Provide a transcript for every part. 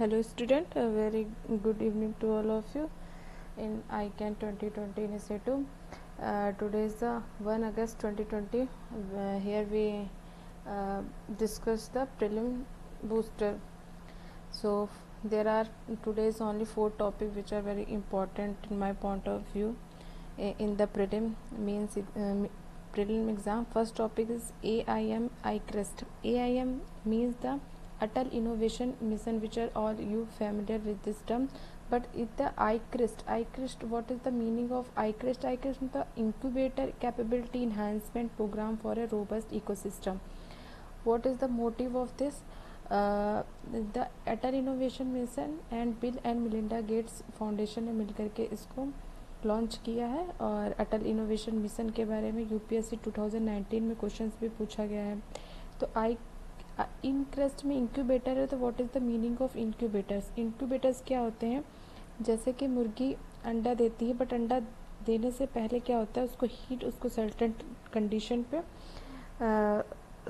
Hello student, a very good evening to all of you in ICANN 2020 initiative. Today is the 1 August 2020. Here we discuss the prelim booster. So there are today's only 4 topics which are very important in my point of view in the prelim prelim exam. First topic is AIM ICREST. AIM means the Atal Innovation Mission, which are all you familiar with this term. But it's the ICREST, what is the meaning of ICREST? ICREST is the Incubator Capability Enhancement Program for a Robust Ecosystem. What is the motive of this? The Atal Innovation Mission and bill and Melinda Gates foundation ने मिलकर के इसको launch किया है। और अटल innovation mission के बारे में यूपीएससी 2019 में क्वेश्चंस भी पूछा गया है। तो ICREST में इंक्यूबेटर है, तो what is the meaning of incubators? Incubators क्या होते हैं? जैसे कि मुर्गी अंडा देती है, बट अंडा देने से पहले क्या होता है, उसको हीट, उसको सर्टेन कंडीशन पे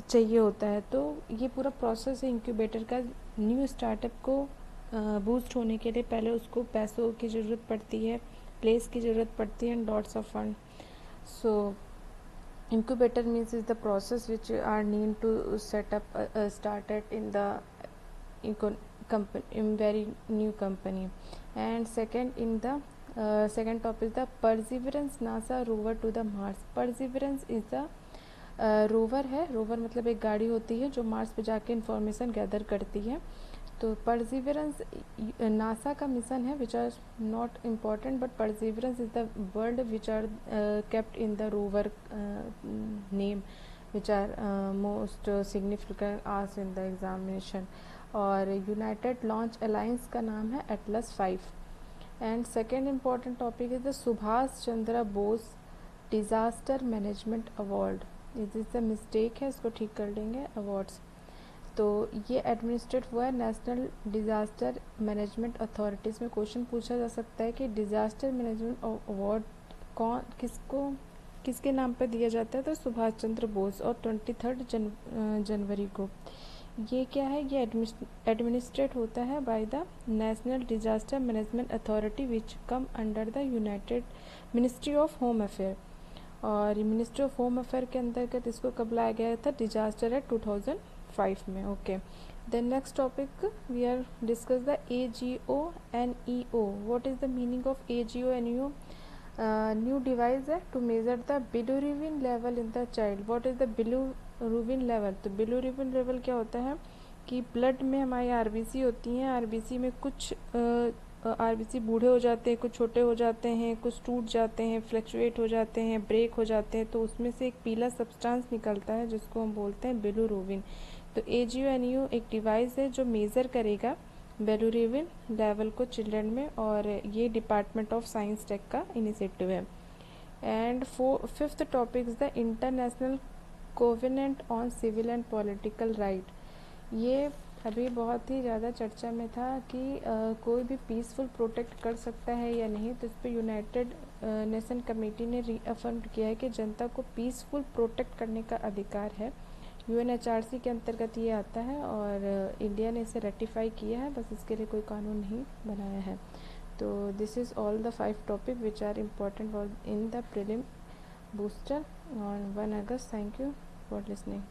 चाहिए होता है। तो ये पूरा प्रोसेस है इंक्यूबेटर का। न्यू स्टार्टअप को बूस्ट होने के लिए पहले उसको पैसों की ज़रूरत पड़ती है, प्लेस की ज़रूरत पड़ती है, and lots of fund. So incubator means is the process which are need to set up started in the in very new company. And second in the second topic is the Perseverance NASA rover to the Mars. Perseverance is the rover है। Rover मतलब एक गाड़ी होती है जो Mars पे जाके information gather करती है। तो परसिवरेंस नासा का मिशन है, which are not important, but perseverance is the word which are kept in the rover name, which are most significant asked in the examination. और यूनाइटेड लॉन्च अलायंस का नाम है Atlas 5। And second important topic is the Subhash Chandra Bose disaster management award. Is the mistake है, इसको ठीक कर लेंगे। Awards तो ये एडमिनिस्ट्रेट हुआ है नेशनल डिज़ास्टर मैनेजमेंट अथॉरिटीज़ में। क्वेश्चन पूछा जा सकता है कि डिज़ास्टर मैनेजमेंट अवार्ड किसके नाम पर दिया जाता है? तो सुभाष चंद्र बोस। और 23 जनवरी को ये क्या है, ये एडमिनिस्ट्रेट होता है by the national disaster management authority which come under the United ministry of home affair. और मिनिस्ट्री ऑफ होम अफेयर के अंतर्गत इसको कब लाया गया था? डिजास्टर एक्ट 2005 में। Okay, then next topic we are discuss the AGONEO। What is the meaning of AGONEO? New device है to measure the bilirubin level in the child. What is the bilirubin level? तो bilirubin level क्या होता है कि blood में हमारी RBC होती हैं, आरबीसी में कुछ आरबीसी बूढ़े हो जाते हैं, कुछ छोटे हो जाते हैं, कुछ टूट जाते हैं, फ्लक्चुएट हो जाते हैं, ब्रेक हो जाते हैं, तो उसमें से एक पीला सब्सटेंस निकलता है जिसको हम बोलते हैं बिलिरुबिन। तो AGONEO एक डिवाइस है जो मेज़र करेगा बिलिरुबिन लेवल को चिल्ड्रन में, और ये डिपार्टमेंट ऑफ साइंस टेक का इनिशिएटिव है। And fifth topic is the international covenant on civil and political right. ये अभी बहुत ही ज़्यादा चर्चा में था कि कोई भी पीसफुल प्रोटेक्ट कर सकता है या नहीं। तो इस पर यूनाइटेड नेशन कमेटी ने रीअफर्म किया है कि जनता को पीसफुल प्रोटेक्ट करने का अधिकार है। UNHRC के अंतर्गत ये आता है और इंडिया ने इसे रेटिफाई किया है, बस इसके लिए कोई कानून नहीं बनाया है। तो this is all the 5 topic which are important in the prelim booster on 1 अगस्त। Thank you for listening.